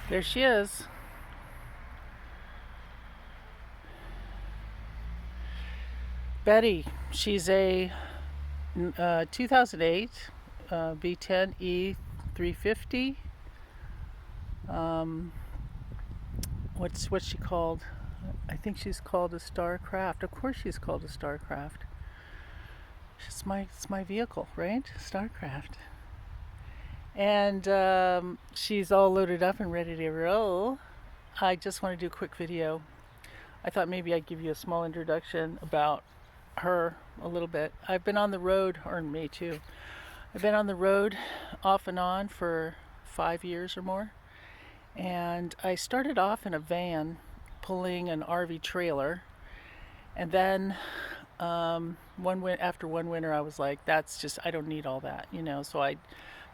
There she is. Betty. She's a 2008 V10E 350. Um, what's she called? I think she's called a Starcraft. Of course, she's called a Starcraft. It's my vehicle, right? Starcraft. And she's all loaded up and ready to roll. I just want to do a quick video. I thought maybe I'd give you a small introduction about her a little bit. I've been on the road, or me too. I've been on the road off and on for 5 years or more. And I started off in a van pulling an RV trailer. And then after one winter, I was like, that's just, I don't need all that, So I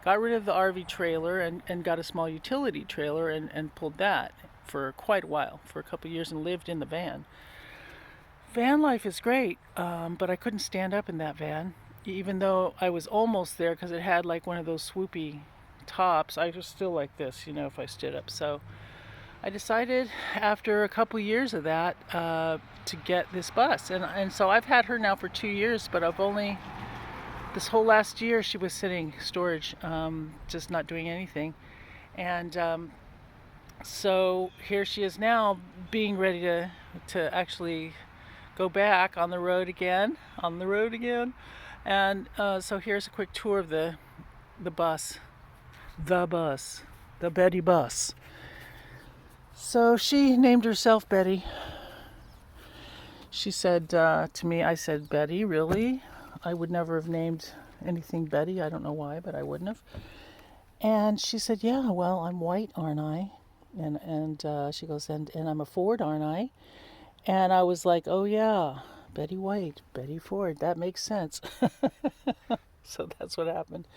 got rid of the RV trailer and got a small utility trailer and pulled that for quite a while, for a couple of years, and lived in the van. Van life is great, but I couldn't stand up in that van, even though I was almost there because it had like one of those swoopy tops. I was still like this, if I stood up. So I decided after a couple years of that to get this bus, and so I've had her now for 2 years, but I've only this whole last year she was sitting storage, just not doing anything, and so here she is now, being ready to actually go back on the road again, and so here's a quick tour of the bus, the Betty bus. So she named herself Betty. She said to me, I said, Betty, really? I would never have named anything Betty. I don't know why, but I wouldn't have. And she said, yeah, well, I'm white, aren't I? And she goes, and I'm a Ford, aren't I? And I was like, oh, yeah, Betty White, Betty Ford. That makes sense. So that's what happened.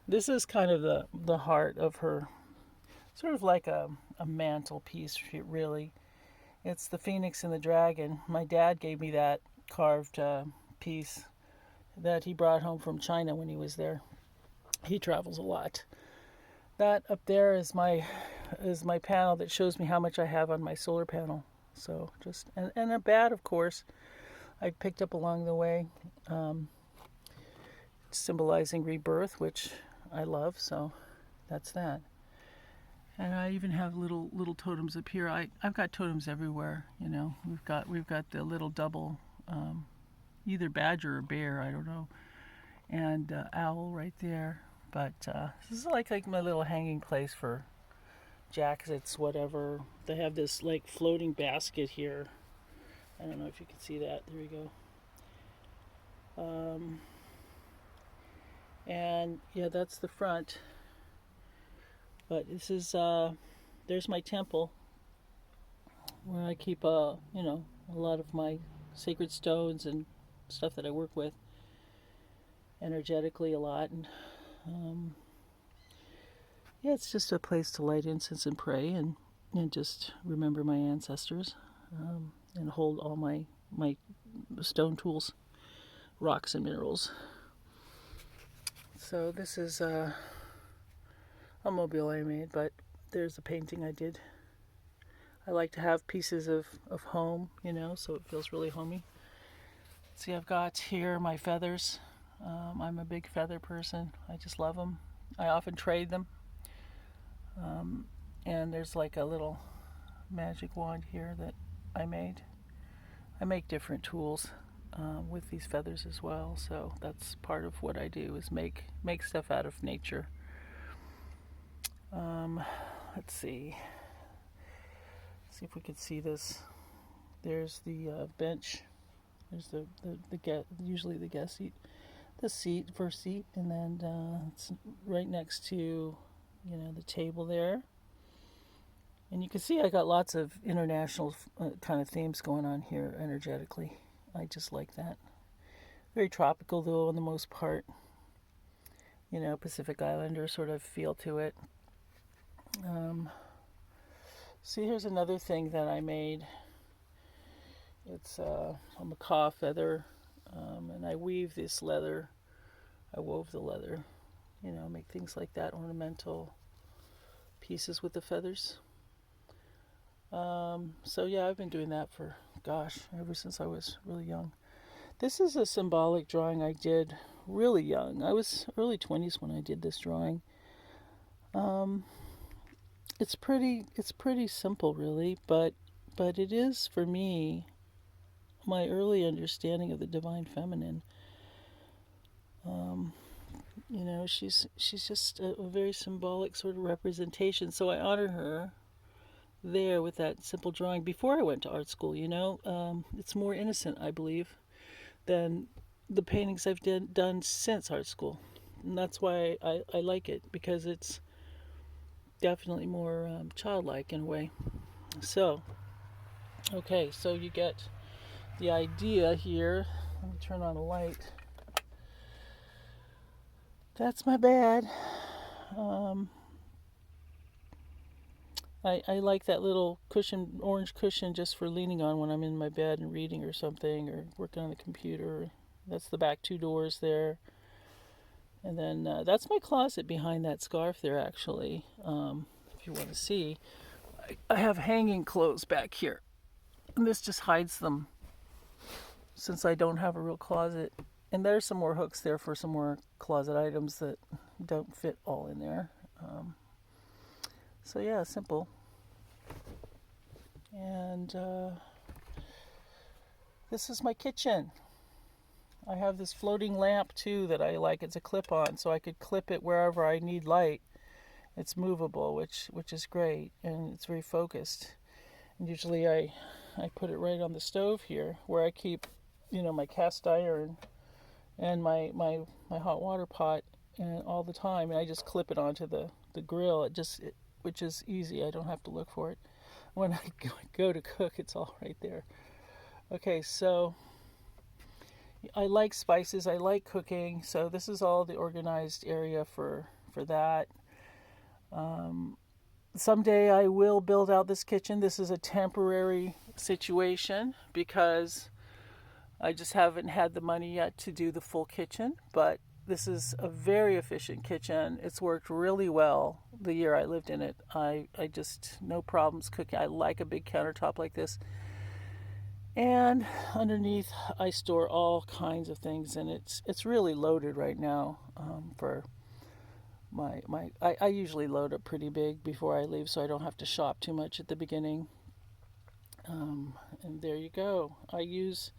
This is kind of the heart of her, sort of like a mantelpiece, really. It's the Phoenix and the Dragon. My dad gave me that carved piece that he brought home from China when he was there. He travels a lot. That up there is my panel that shows me how much I have on my solar panel. So just and a bat, of course, I picked up along the way, symbolizing rebirth, which I love. So that's that. And I even have little totems up here. I've got totems everywhere. We've got the little double, either badger or bear. I don't know, and owl right there. But this is like my little hanging place for jackets, whatever. They have this like floating basket here. I don't know if you can see that. There we go. And yeah, that's the front. But this is there's my temple where I keep a lot of my sacred stones and stuff that I work with energetically a lot. And yeah, it's just a place to light incense and pray and just remember my ancestors, and hold all my stone tools, rocks and minerals. So this is a mobile I made, but there's a painting I did. I like to have pieces of home, so it feels really homey. See, I've got here my feathers. I'm a big feather person. I just love them. I often trade them. And there's like a little magic wand here that I made. I make different tools with these feathers as well, so that's part of what I do, is make stuff out of nature. Let's see if we could see this. There's the bench. There's usually the guest seat, the first seat, and then it's right next to the table there. And you can see I got lots of international kind of themes going on here energetically. I just like that. Very tropical though, on the most part. Pacific Islander sort of feel to it. See, here's another thing that I made. It's a macaw feather, and I weave this leather. I wove the leather, make things like that, ornamental pieces with the feathers. So yeah, I've been doing that for, gosh, ever since I was really young. This is a symbolic drawing I did really young. I was early 20s when I did this drawing. Um, it's pretty simple really, but it is for me my early understanding of the divine feminine. Um, she's just a very symbolic sort of representation. So I honor her there with that simple drawing before I went to art school. It's more innocent, I believe, than the paintings I've done since art school, and that's why I like it, because it's definitely more childlike in a way. So, okay, so you get the idea here. Let me turn on a light. That's my bed. Um, I like that little cushion, orange cushion, just for leaning on when I'm in my bed and reading or something, or working on the computer. That's the back two doors there. And then that's my closet behind that scarf there, actually. If you want to see, I have hanging clothes back here. And this just hides them since I don't have a real closet. And there's some more hooks there for some more closet items that don't fit all in there. So yeah, simple. And this is my kitchen. I have this floating lamp too that I like. It's a clip-on, so I could clip it wherever I need light. It's movable, which is great, and it's very focused. And usually I put it right on the stove here, where I keep, my cast iron and my hot water pot, and all the time, and I just clip it onto the grill. Which is easy. I don't have to look for it. When I go to cook, it's all right there. Okay, so I like spices. I like cooking. So this is all the organized area for that. Someday I will build out this kitchen. This is a temporary situation because I just haven't had the money yet to do the full kitchen. But this is a very efficient kitchen. It's worked really well the year I lived in it. I just, no problems cooking. I like a big countertop like this. And underneath, I store all kinds of things, and it's really loaded right now. For I usually load up pretty big before I leave, so I don't have to shop too much at the beginning. And there you go. I use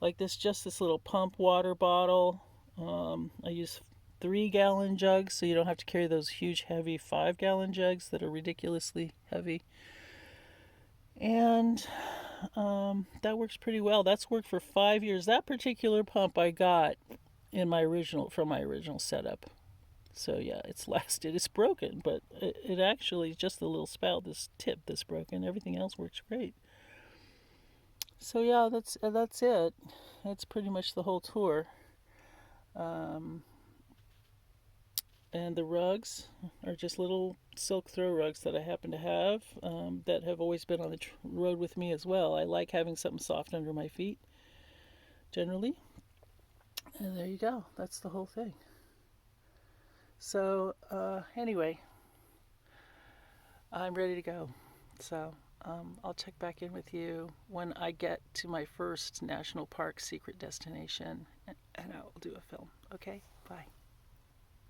like just this little pump water bottle. I use 3-gallon jugs, so you don't have to carry those huge, heavy 5-gallon jugs that are ridiculously heavy. And that works pretty well. That's worked for 5 years. That particular pump I got from my original setup. So yeah, it's lasted. It's broken, but it actually just the little spout, this tip that's broken. Everything else works great. So yeah, that's it. That's pretty much the whole tour. And the rugs are just little silk throw rugs that I happen to have, that have always been on the road with me as well. I like having something soft under my feet, generally. And there you go. That's the whole thing. So, anyway, I'm ready to go. So, I'll check back in with you when I get to my first national park secret destination, and I will do a film. Okay? Bye.